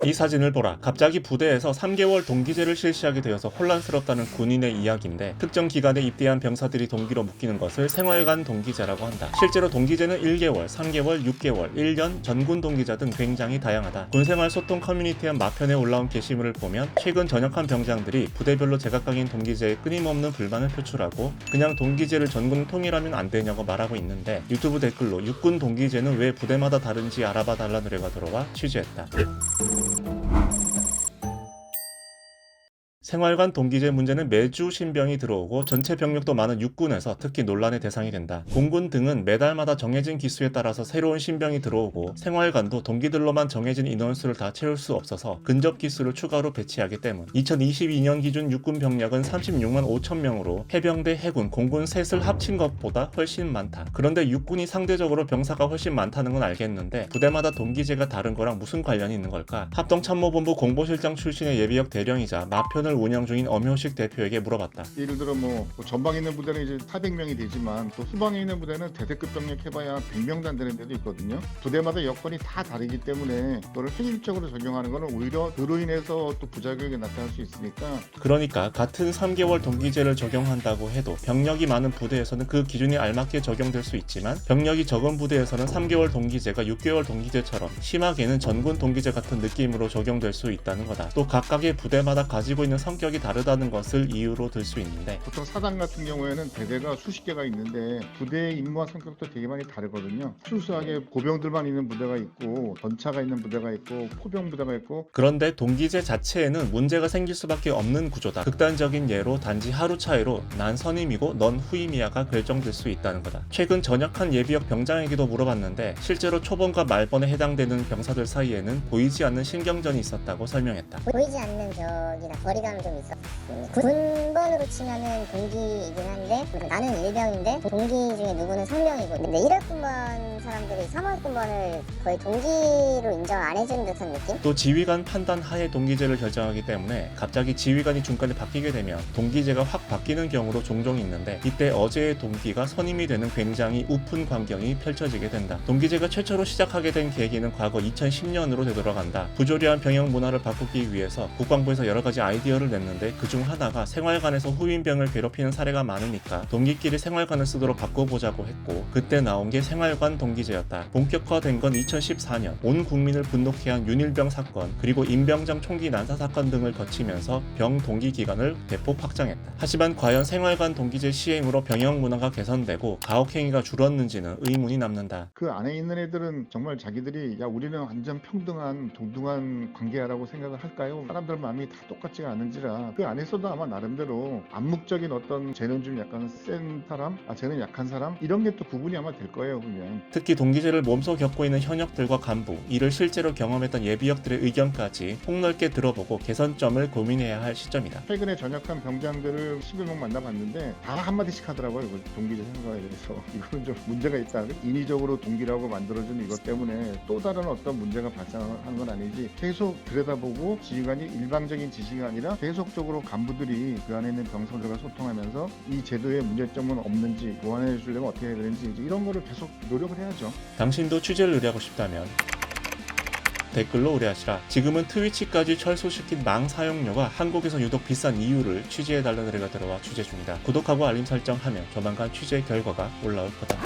이 사진을 보라. 갑자기 부대에서 3개월 동기제를 실시하게 되어서 혼란스럽다는 군인의 이야기인데 특정 기간에 입대한 병사들이 동기로 묶이는 것을 생활관 동기제라고 한다. 실제로 동기제는 1개월, 3개월, 6개월, 1년, 전군 동기자 등 굉장히 다양하다. 군생활 소통 커뮤니티의 마편에 올라온 게시물을 보면 최근 전역한 병장들이 부대별로 제각각인 동기제에 끊임없는 불만을 표출하고 그냥 동기제를 전군 통일하면 안 되냐고 말하고 있는데 유튜브 댓글로 육군 동기제는 왜 부대마다 다른지 알아봐 달라는 의뢰가 들어와 취재했다. 생활관 동기제 문제는 매주 신병이 들어오고 전체 병력도 많은 육군에서 특히 논란의 대상이 된다. 공군 등은 매달마다 정해진 기수에 따라서 새로운 신병이 들어오고 생활관도 동기들로만 정해진 인원수를 다 채울 수 없어서 근접 기수를 추가로 배치하기 때문 2022년 기준 육군 병력은 36만 5천 명으로 해병대, 해군, 공군 셋을 합친 것보다 훨씬 많다. 그런데 육군이 상대적으로 병사가 훨씬 많다는 건 알겠는데 부대마다 동기제가 다른 거랑 무슨 관련이 있는 걸까? 합동참모본부 공보실장 출신의 예비역 대령이자 마편을 운영 중인 엄효식 대표에게 물어봤다. 예를 들어 뭐 전방에 있는 부대는 이제 400명이 되지만 또 후방에 있는 부대는 대대급 병력 해봐야 100명도 안 되는 데도 있거든요. 부대마다 여건이 다 다르기 때문에 그걸 획일적으로 적용하는 것은 오히려 그로 인해서 또 부작용이 나타날 수 있으니까. 그러니까 같은 3개월 동기제를 적용한다고 해도 병력이 많은 부대에서는 그 기준에 알맞게 적용될 수 있지만 병력이 적은 부대에서는 3개월 동기제가 6개월 동기제처럼 심하게는 전군 동기제 같은 느낌으로 적용될 수 있다는 거다. 또 각각의 부대마다 가지고 있는 성격이 다르다는 것을 이유로 들 수 있는데 보통 사단 같은 경우에는 대대가 수십 개가 있는데 부대의 임무와 성격도 되게 많이 다르거든요. 순수하게 고병들만 있는 부대가 있고 전차가 있는 부대가 있고 포병 부대가 있고. 그런데 동기제 자체에는 문제가 생길 수밖에 없는 구조다. 극단적인 예로 단지 하루 차이로 난 선임이고 넌 후임이야가 결정될 수 있다는 거다. 최근 전역한 예비역 병장에게도 물어봤는데 실제로 초본과 말본에 해당되는 병사들 사이에는 보이지 않는 신경전이 있었다고 설명했다. 보이지 않는 벽이나 거리감이 좀 있어. 군번으로 치면은 동기이긴 한데 나는 일병인데 동기 중에 누구는 상병이고 근데 1월 군번 사람들이 3월 군번을 거의 동기로 인정 안 해주는 듯한 느낌? 또 지휘관 판단 하에 동기제를 결정하기 때문에 갑자기 지휘관이 중간에 바뀌게 되면 동기제가 확 바뀌는 경우도 종종 있는데 이때 어제의 동기가 선임이 되는 굉장히 우픈 광경이 펼쳐지게 된다. 동기제가 최초로 시작하게 된 계기는 과거 2010년으로 되돌아간다. 부조리한 병영 문화를 바꾸기 위해서 국방부에서 여러 가지 아이디어를 냈는데 그중 하나가 생활관에서 후임병을 괴롭히는 사례가 많으니까 동기끼리 생활관을 쓰도록 바꿔보자고 했고 그때 나온 게 생활관 동기제였다. 본격화된 건 2014년 온 국민을 분노케 한 윤일병 사건 그리고 임병장 총기 난사 사건 등을 거치면서 병 동기 기간을 대폭 확장했다. 하지만 과연 생활관 동기제 시행으로 병영 문화가 개선되고 가혹행위가 줄었는지는 의문이 남는다. 그 안에 있는 애들은 정말 자기들이 야 우리는 완전 평등한 동등한 관계야라고 생각을 할까요? 사람들 마음이 다 똑같지가 않은지라 그 안에서도 아마 나름대로 암묵적인 어떤 쟤는 좀 약간 센 사람, 쟤는 약한 사람 이런 게 또 구분이 아마 될 거예요 보면. 특히 동기제를 몸소 겪고 있는 현역들과 간부, 이를 실제로 경험했던 예비역들의 의견까지 폭넓게 들어보고 개선점을 고민해야 할 시점이다. 최근에 전역한 병장들을 11명 만나봤는데 다 한마디씩 하더라고요. 동기제 생각에 대해서. 이거는 좀 문제가 있다. 인위적으로 동기라고 만들어준 이것 때문에 또 다른 어떤 문제가 발생하는 건 아니지. 계속 들여다보고 지휘관이 일방적인 지시가 아니라 계속적으로 간부들이 그 안에 있는 병사들과 소통하면서 이 제도에 문제점은 없는지 보완해 주려면 어떻게 해야 되는지 이런 거를 계속 노력을 해야죠. 당신도 취재를 의뢰하고 싶다면 댓글로 의뢰하시라. 지금은 트위치까지 철수시킨 망 사용료가 한국에서 유독 비싼 이유를 취재해달라는 의뢰가 들어와 취재 중이다. 구독하고 알림 설정하면 조만간 취재 결과가 올라올 거다.